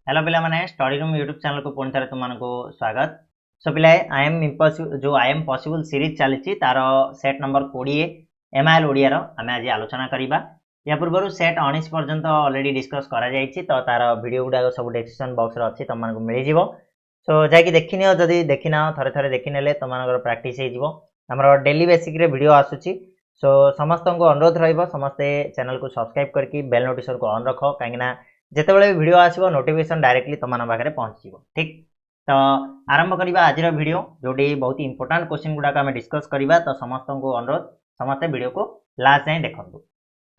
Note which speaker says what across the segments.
Speaker 1: Hello पिला माने study room YouTube channel को पुणी थे तुमको स्वागत। सो पिला आई एम पॉसिबल सीरीज चली तार सेट नंबर 20 एमआईएल ओडिया आम आज आलोचना करवा। या पूर्व सेट 19 पर्यंत ऑलरेडी डिस्कस करा तो तार वीडियो गुड़ाक सब डिस्क्रिप्शन बॉक्स रे अच्छी तुमको मिल जाव। सो जाकि देखनी जदि देखना थे थे देखने तुम प्राक्ट होमर डेली बेसिक वीडियो आसूची। सो समस्त को अनुरोध रमस्ते चैनल को सब्सक्राइब करके बेल नोटिफिकेशन को ऑन रख कहीं जितेबाला वीडियो आसो नोटिफिकेशन डायरेक्टली तुम पाखे पहुँच ठीक। तो आरंभ करवा आज वीडियो जोटी बहुत इंपोर्टाट क्वेश्चन गुड़ाक आम डिस्कस करवा। तो समस्त को अनुरोध समस्ते वीडियो को लास्ट जाए देखूँ।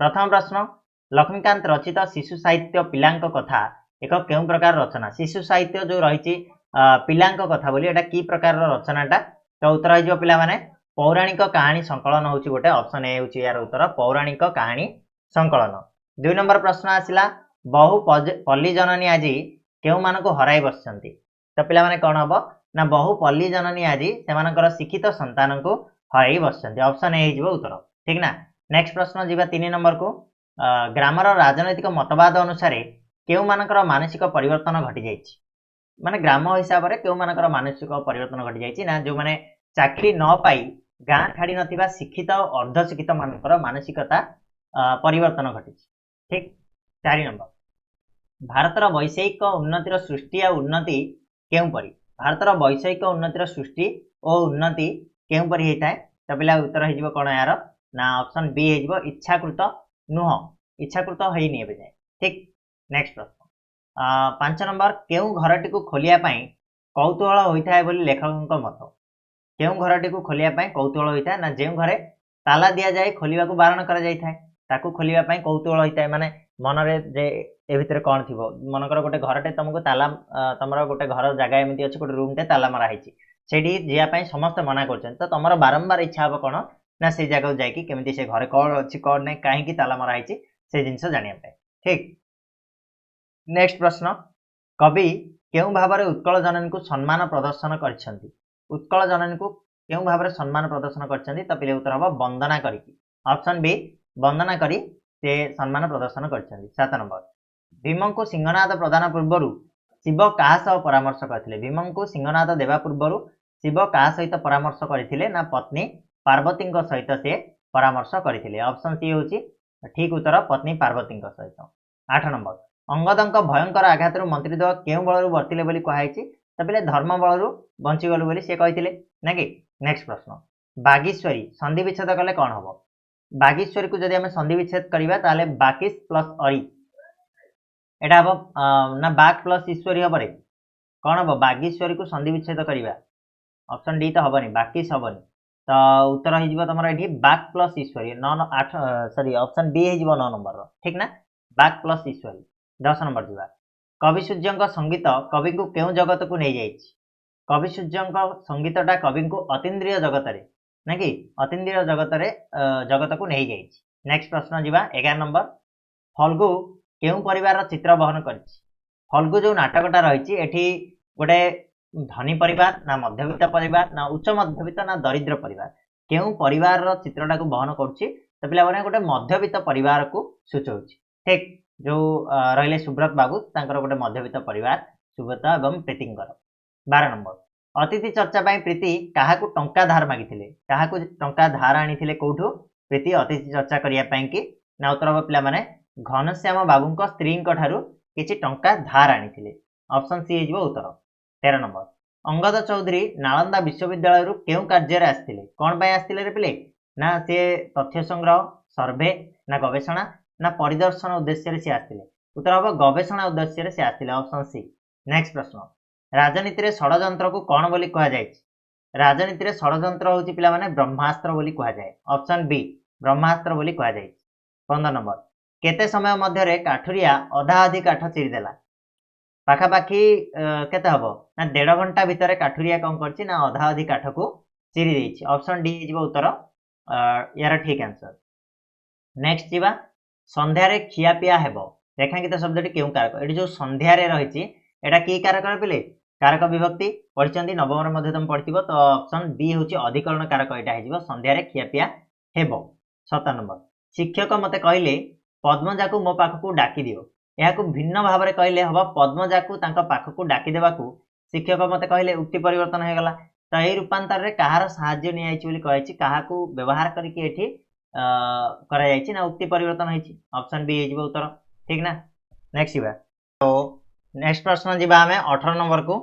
Speaker 1: प्रथम प्रश्न लक्ष्मीकांत रचित शिशु साहित्य पिलांक कथा एक क्यों प्रकार रचना। शिशु साहित्य जो रही पिलांक कथा बोली एटा की प्रकार रचनाटा। तो उत्तर हो पिला माने पौराणिक कहानी संकलन हूँ गोटे ऑप्शन ए हूँ यार उत्तर पौराणिक कहानी संकलन। 2 नंबर प्रश्न आसला बहु पल्ली जननी आज केउ मानक हराई बसचंती। तो पिला माने कौन हम ना बहु पल्ली जननी आज से शिक्षित संतान को हराई बसचंती ऑप्शन ए हो उत्तर ठीक ना। नेक्स्ट प्रश्न जीवा 3 नंबर को ग्रामर राजनैतिक मतवाद अनुसार केउ मानकर मानसिक परिवर्तन घटी जाइछि। माने ग्राम हिसाब से केउ मानकर मानसिक परिवर्तन घटी जाइछि ना जो माने चाकरी न पाई गाँ छाड़ी नथिबा शिक्षित और अर्धशिक्षित मानकर मानसिकता परिवर्तन घटी ठीक। 4 नंबर भारतर वैषयिक उन्नतिर सृष्टि आ उन्नति केउपरि। भारतर वैषयिक उन्नतिर सृष्टि और उन्नति केउपरि होता है। तो पिला उत्तर हो कौन यार ना ऑप्शन बी हो इच्छाकृत नुह इच्छाकृत होनी ए जाए ठीक। नेक्स्ट प्रश्न 5 नंबर केउ घरटी को खोलिया कौतूहल होता है बोली लेखक मत। केउ घरटी को खोलिया कौतूहल होता है ना जो घरे ताला दि जाए खोलिया बारण कर खोलिया कौतूहल होता है माने मनरे जे ए भितर कौन थी मनकर गोटे घरटे तुमको ताला तुम गोटे घर जगह एमती अच्छे गोटे रूमटे ताला मराही से जावाई समस्त मना कर तो तुम बारंबार इच्छा हम कौन ना से जगह जाकि केमी से घरे कौन अच्छी कौन नहीं कहीं ताला मराही से जिनस जानापी ठीक। नेक्स्ट प्रश्न कवि केउ भाव में उत्कल जननी को सम्मान प्रदर्शन कर उत्कल जननी को केउ भाव में सम्मान प्रदर्शन कर तो पिले उत्तर हम वंदना करी ऑप्शन बी वंदना करी से सम्मान प्रदर्शन कर। 7 नंबर भीम को सिंहनाद प्रदान पूर्व शिव क्या सह परामर्श करते। भीम को सिंहनाद देवा पूर्व शिव क्या सहित परामर्श करते ना पत्नी पार्वती सहित से परामर्श करते ऑप्शन सी हूँ ठीक उत्तर पत्नी पार्वती सहित। 8 नंबर अंगद भयंकर आघात मंत्रीद्वय केउ बल वर्तिले बोली कहुई तो पे धर्म बल बंचीगलु बोली से कहते ना कि। नेक्स्ट प्रश्न बागीश्वरी संधि विच्छेद कले कौन हम। बागीश्वरी को जब संधि विच्छेद करवा ताले बाकिस प्लस अरी एटा हम ना बाग प्लस ईश्वरी हम कौन हम बागीश्वरी को संधि विच्छेद करवा ऑप्शन डी तो हेनी बाकिस हेनी तो उत्तर हो तुम ये बाग प्लस ईश्वरी 8 सॉरी ऑप्शन बी हो 9 नंबर ठीक ना बाग प्लस ईश्वरी। 10 नंबर जीवा कवि सूर्य संगीत कवि को केउ जगत को नहीं जाइए। कवि सूर्य संगीतटा कवि को अतीन्द्रिय जगत रे ना कि अतीन्द्रिय जगत को नहीं जाइए। नेक्स्ट प्रश्न जीवा 11 नंबर फल्गु केउ परिवार चित्र बहन कर। फल्गु जो नाटकटा रही गोटे धनी परिवार ना मध्यवित्त परिवार ना उच्च मध्यवित्त ना दरिद्र परिवार केउ परिवार चित्रटा को बहन कर तो पे गोटे मध्यवित्त परिवार को सूचौ ठीक। जो रहिले सुब्रत बाबू तांकर गोटे मध्यवित्त परिवार सुब्रत एवं प्रीतिंकर। 12 नंबर अतिथि चर्चा प्रीति क्या टंका धार मागिथिले क्या टंका धार आनी कौटू प्रीति अतिथि चर्चा करने कि ना उत्तर हम पिला माने घनश्याम बाबू स्त्री किसी टंका धार आनी ऑप्शन सी हो उत्तर। 13 नंबर अंगद चौधरी नालंदा विश्वविद्यालय केउ कार्य आसते कौन आसते पिले ना सी तथ्य संग्रह सर्भे ना गवेषणा ना परिदर्शन उद्देश्य से आसते उत्तर हम गवेषणा उद्देश्य से आसते ऑप्शन सी। नेक्स्ट प्रश्न राजनीति रे षड्यंत्र को कौन बोली कहा जाए। राजनीति रे षड्यंत्र होची पिला माने ब्रह्मास्त्र बोली कहा जाए ऑप्शन बी ब्रह्मास्त्र बोली कहा जाए। 15 नंबर केते समय मध्य रे काठुरिया अधा अधि काठ चिरीदेला पाखापाखि केते हबो ना 1.5 घंटा भितर काठुरिया कौन करछि ना अधा अधि काठ को चिरी देछि ऑप्शन डी हो उत्तर यार ठीक आंसर। नेक्स्ट जीवा संध्या रे खियापिया हेबो रेखांकित शब्दटी केउ कारक एटी जो संध्या रे रहिछि एटा की कारक पिले कारक विभक्ति पढ़ी नवम मध्य तुम पढ़ी तो ऑप्शन बी हूँ अधिकरण कारक यहाँ हो संध्या रे खियापिया हेबो। 17 नंबर शिक्षक मते कहले पद्मजा को मो पाखक डाकी दियो यहाँ भिन्न भाव में कहले हम पद्मजा को पाखक डाकी देवाकू शिक्षक मते कहले उक्ति परिवर्तन हो गला। तो यही रूपांतर रे कहार साहाय्य नि क्या व्यवहार करके ना उक्ति परिवर्तन होती ऑप्शन बी हो उत्तर ठीक ना। नेक्स्ट जीवा तो नेक्स्ट प्रश्न जीवा आमे 18 नंबर को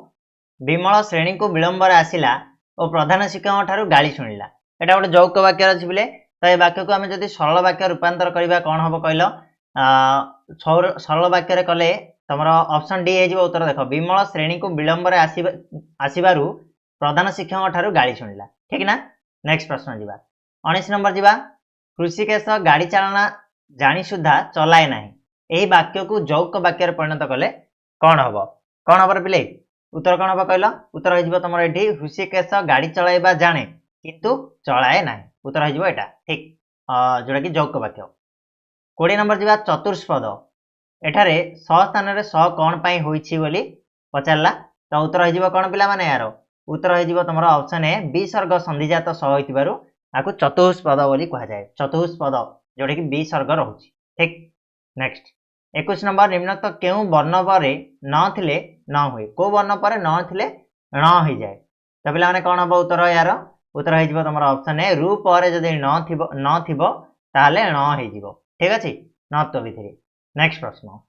Speaker 1: विमल श्रेणी को विलंब आसिला और प्रधान शिक्षक ठारू गाली शुणिला एटा गोटे यौगिक वाक्य अच्छी बोले। तो ये वाक्य को आम जब सरल वाक्य रूपांतर करवा कौन हम कहल सरल वाक्य कले तुम ऑप्शन डी हो उत्तर देख विमल श्रेणी को विलंब आसबारू प्रधान शिक्षक ठारू गाली शुणिला ठीक ना। नेक्स्ट प्रश्न जीवा 19 नंबर जीवा ऋषिकेश गाड़ी चालना जानी सुधा चलाए ना यही वाक्य को यौगिक वाक्य परिणत कले कौन हम पिले उत्तर कौन हम कहल उत्तर हो तुम ये ऋषिकेश गाड़ी चलाइबा जाने किंतु चलाए ना उत्तर हो यहाँ ठीक जोटा कि यौगिक वाक्य। 20 नंबर जीवा चतुष्पद एठारे स स्थान में स कौन पाई होइछि बोली पचारला तो उत्तर हो कौन पिला माने यार उत्तर हो तुम ऑप्शन ए विसर्ग संधिजात स होइतिबारु आकु चतुष्पद बोली कहा जाए चतुष्पद जोटा कि विसर्ग रहुछि ठीक। नेक्स्ट 21 नंबर निम्नलिखित केउ वर्ण पर न थिले न हुए को वर्ण पर न थिले न हो जाए तो पिला माने कौन हम उत्तर यार उत्तर हो तुम ऑप्शन ए रु पर जदि न थिबो ताले न हो ठीक अच्छे नत्व विधि। नेक्स्ट प्रश्न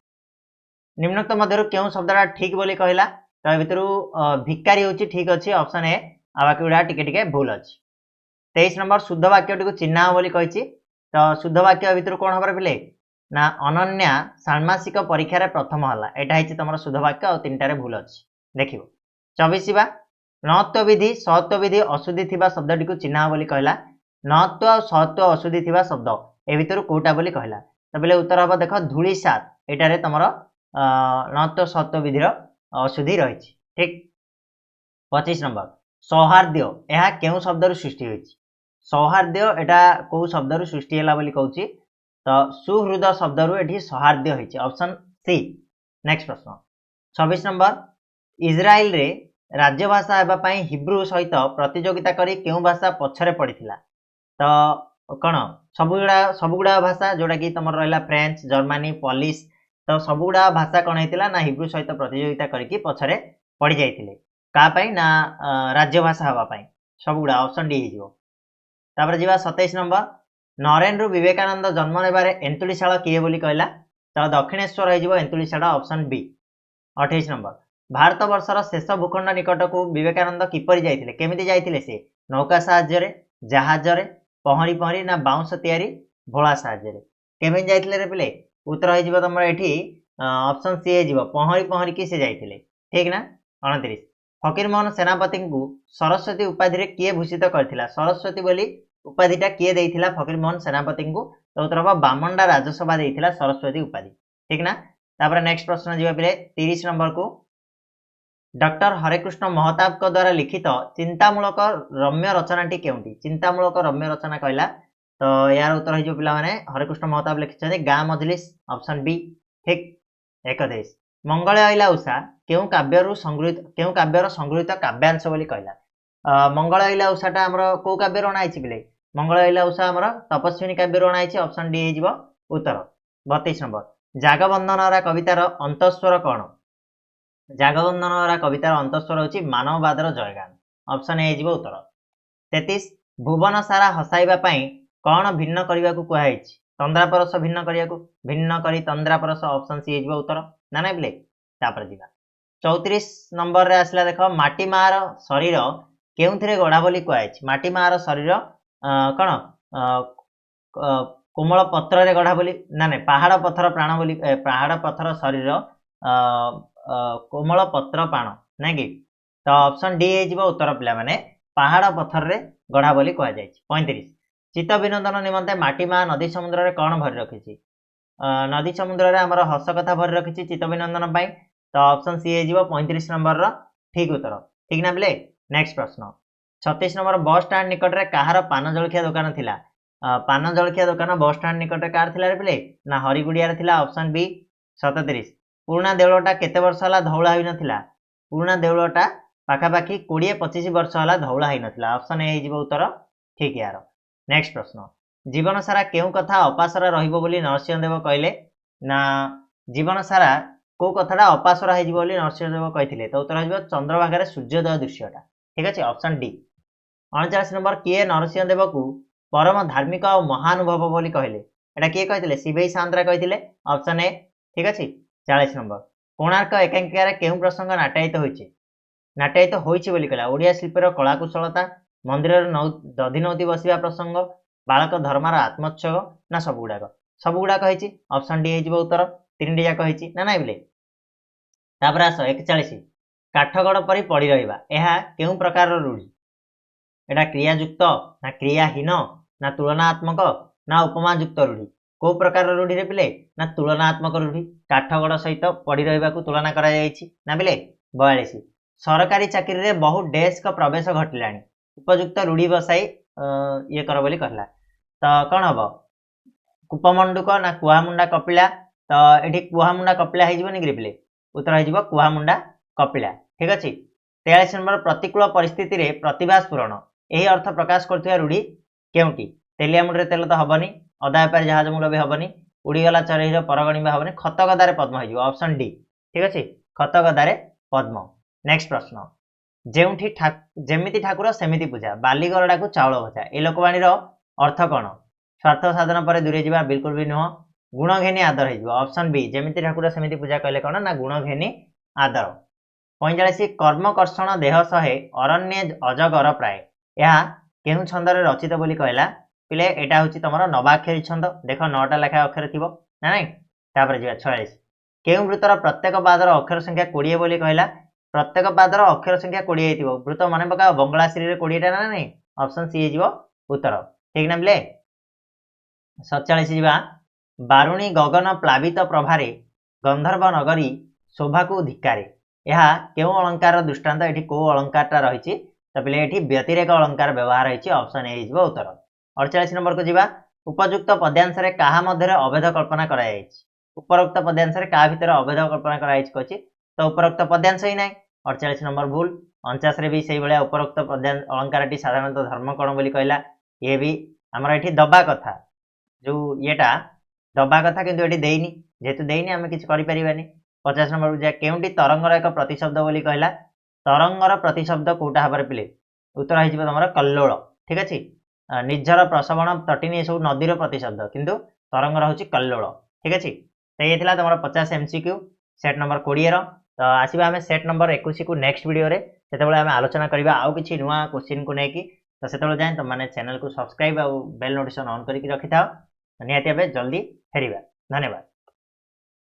Speaker 1: निम्नलिखित मध्यरु केउ शब्दटा ठीक बोली कहला तो भितरु भिकारी होची ठीक अच्छे ऑप्शन ए आ बाकी गुडा टिके टिके भूल अच्छी। 23 नंबर शुद्ध वाक्यटी को चिन्ह बोली कही तो शुद्ध वाक्य भितर कौन हम पिले ना अनन्या षाण्मासिक परीक्षार प्रथम है यहाँ तुम शुद्ध वाक्य और 3टारे भूल अच्छी देख 24 नत्व विधि सत्व विधि अशुद्धि थिबा शब्दटी को चिन्ह बोली कहला नत्व और सत्व अशुद्धि थिबा शब्द ए भितर कोटा बोली कहला तो बोले उत्तर हम देख धूलिसात एटारे तुम नत्व सत्व विधिर अशुद्धि रही ठीक। 25 नंबर सौहार्द्य यह केउ शब्द सृष्टि होइछि सौहार्द्य एटा को शब्द सृष्टि है बोली कहूँ तो सुहृद शब्द ये सौहार्द्य होइछि ऑप्शन सी। नेक्स्ट प्रश्न 26 नंबर इज्राइल रे राज्य भाषा हेबापई हिब्रू सहित प्रतियोगिता करी केउ भाषा पछरे पड़िथिला तो कौन सबुगुड़ा भाषा जोटा कि तुम रहा फ्रेंच जर्मनी पोलिश तो सबुगुड़ा भाषा कौन होता ना हिब्रू सहित प्रतियोगिता करके पछरे पड़ जाते क्या ना राज्य भाषा हाँपाई सबुगुड़ा ऑप्शन डी हो। जी 27 नंबर नरेन्द्र विवेकानंद जन्म ने एंतुड़ीशाला किए बोली कहला तो दक्षिणेश्वर हो एंतुड़ीशाला ऑप्शन बी। 28 नंबर भारत वर्षर शेष भूखंड निकट को विवेकानंद किपरि जाइथिले केमिति जाइथिले से नौका साहाय्य जहाज पहरी पहरी ना बाउंस तैयारी भोला साहाय्य केमिति जाइथिले रे पिले उत्तर हो तुम ये ऑप्शन सी हो पहरी पहरी की से जाइथिले ठीक ना। 29 फकीरमोहन सेनापति को सरस्वती उपाधि किए भूषित करथिला सरस्वती बोली उपाधिटा किए देइथिला फकीरमोहन सेनापति को तो उत्तर हम बामंडा राज्यसभा देइथिला सरस्वती उपाधि ठीक ना। तापर नेक्स्ट प्रश्न जीवा पिले 30 नंबर को डॉक्टर हरेकृष्ण महताब को द्वारा लिखित चिंतामूलक रम्य रचनाटी केउंटी चिंतामूलक रम्य रचना कहला तो यार उत्तर हो पिला माने हरेकृष्ण महताब लिखिछथि गाँ मजलिस ऑप्शन बी ठीक। 31 मंगल अइला उषा केउ काव्यर संगृहित काव्यांश बोली कहला मंगल अइला उषाटा हमर को काव्यर अणाइछि पिले मंगल अइला उषा हमर तपस्विनी काव्यर अणाइछि ऑप्शन डी हो उत्तर। 32 नंबर जागबंधनरा कवितार अंतस्वर कौन जागबंधनरा कवितार अंतस्वर होछि मानववादर जयगान ऑप्शन ए हो उत्तर। 33 भुवन सारा हसाइबा पई कौन भिन्न करने को कहुई तंद्रापरस भिन्न करी तंद्रापरस ऑप्शन सी हो उत्तर ना ना बोले। तापर जीवा 34 नंबर रे आसला देख माटी मार शरीर केउथिरे गढ़ा बोली कहुई माटी मार शरीर कौन कोमल पत्र रे गढ़ा बोली ना ना पहाड़ पत्थर प्राण बोली पहाड़ पत्थर शरीर कोमल पत्र प्राण ना कि तो ऑप्शन डी हो उत्तर पिला माने पहाड़ पत्थर रे गढ़ा बोली कहुई। 35 चित्त विनोदन निमंते माटीमा नदी समुद्र रे कौन भरी रखी नदी समुद्र रे हमर हस कथा भरी रखी चित्त विनोदन पाई तो ऑप्शन सी हो 35 नंबर रो ठीक उत्तर ठीक ना बोले। नेक्स्ट प्रश्न 36 नंबर बस स्टैंड निकट रे कहार पान जलखिया दुकान थिला पान जलखिया दुकान बस स्टैंड निकट रे कार थिला रे बोले ना हरिगुड़िया रे थिला ऑप्शन बी। 37 पुराना देउलटा केते वर्ष हला धौला होई नथिला पुराना देउलटा पाखापाखि 20-25 वर्ष हला धौला होई नथिला ऑप्शन ए हो उत्तर ठीक यार। नेक्स्ट प्रश्न जीवन सारा केउ कथा अपासरा रहिबो बोली नरसिंहदेव कहले ना जीवन सारा को कथाटा अपासर हो नरसिंहदेव कहते तो उत्तर हो चंद्रभागा सूर्योदय दृश्यटा ठीक अच्छे ऑप्शन डी 39 नंबर किए नरसिंहदेव को परम धार्मिक और महानुभव बोली कहले एटा किए कहते शिवेई सांतरा कहते ऑप्शन ए ठीक अच्छे 40 नंबर कोणार्क एकांकिकार केउं प्रसंग नाट्यायित होइछे नाट्यायित होइछे बोली कहला ओडिया शिल्पीर कलाकुशलता मंदिर दधिनौती बसिया प्रसंग बालक धर्मार आत्मोत्सव ना सबुगुड़ाक होइछे ऑप्शन डी हो उत्तर तीन जाक होइछे ना नाइ बोले तापर आस 41 काठगड़ परी पड़ी रहिबा एहा केउं प्रकार रूढ़ी एटा क्रियायुक्त ना क्रियाहीन ना तुलनात्मक ना उपमायुक्त रूढ़ी को प्रकार रूढ़ी रे पिले ना तुलनात्मक रूढ़ी काठगड़ सहित पड़ी रहिबाकु तुलना करा जायछि ना बिले 42 सरकारी चाकरी रे बहु डेस्क प्रवेश घटिलाणी उपयुक्त रूढ़ी बसाई ये कर बोली कहला तो कौन हम कूपमंडूक ना कुहामुंडा कपिला तो ये कुहामुंडा कपिला हो पिले उत्तर हो कुहामुंडा कपिला ठीक अच्छे 43 नंबर प्रतिकूल परिस्थिति रे प्रतिभा स्फुरण यही अर्थ प्रकाश कर रूढ़ी केउटी तेलिया मुंडे तेल तो हबनी अदा बेपारी जहाज मूल भी हबनी उड़ीगला चरही परगणिबा हबनी खत गदारे पद्म हो ऑप्शन डी ठीक अच्छे खत गदारे पद्म नेक्स्ट प्रश्न जेउठी जेमिति ठाकुर सेमिति पूजा बालीगरडा को चाउल भजा ए लोकवाणी अर्थ कौन स्वार्थ साधन पर दूरे जावा बिल्कुल भी नुह गुण घेनी आदर हो ऑप्शन बी जेमिति ठाकुर सेमिति पूजा कहले कौन ना गुण घेनी आदर 45 कर्मकर्षण देह सहे अरण्य अजगर प्राय यह केहू छंदरे रचित बोली कहला पिले एटा होची तमरो नवाक्षरी छंद देख 9टा लेखा अक्षर थिबो ना नहीं तापर जिवा 46 केहू वृत्तर प्रत्येक पादर अक्षर संख्या 20 बोली कहला प्रत्येक पादर अक्षर संख्या 20 हेतिबो वृत्त माने पका बंगलाश्री रे 20 टा ना नहीं ऑप्शन सी हेजिबो उत्तर ठीक ना बिले 47 जिवा बारुणी गगन प्लावित प्रभारे गंधर्व नगरी शोभा को धिक्कारे यह केउं अलंकार दृष्टांत एठी को अलंकारटा रहिछि त पिले एठी व्यतिरेक अलंकार व्यवहार होइछि ऑप्शन ए हेजिबो उत्तर 48 नंबर को जिवा उपयुक्त पद्यांश रे काहा मध्यरे अवैध कल्पना करा जायछि उपरोक्त पद्यांश रे काहा भितर अवैध कल्पना करा जायछि कहछि तो उपरोक्त पद्यांश ही नाही 48 नंबर भूल 49 रे भी सही भलिया उपरोक्त पद्यांश अलंकारटी साधारणतः धर्म कोण बोली कहला ये भी हमर एठी दबा कथा जो येटा दबा कथा किंतु एठी देइनी जेतु देइनी आमे किछ करि परिबानी 50 नंबर जे केउंटी तरंगर एक प्रतिशब्द बोली कहला तरंगर प्रतिशब्द कोटा हबार पिले उत्तर आइ जिवो हमर कल्लोळ ठीक अछि निजर प्रसवण तटिनी सब नदीर प्रतिशब्द किंतु तरंगर होची कल्लोळ ठीक अछि तो ये थिला तमर 50 एमसीक्यू सेट नंबर 20 रो तो आसीबा हमें सेट नंबर 21 को नेक्स्ट वीडियो रे सेतेबेले हमें आलोचना करिबा आउ किछि नुवा क्वेश्चन को नेकी तो सेतेबेले जाय तो माने चैनल को सब्सक्राइब आ बेल नोटिफिकेशन ऑन करिकि रखिथाओ निहाती जल्दी फेरिबा धन्यवाद।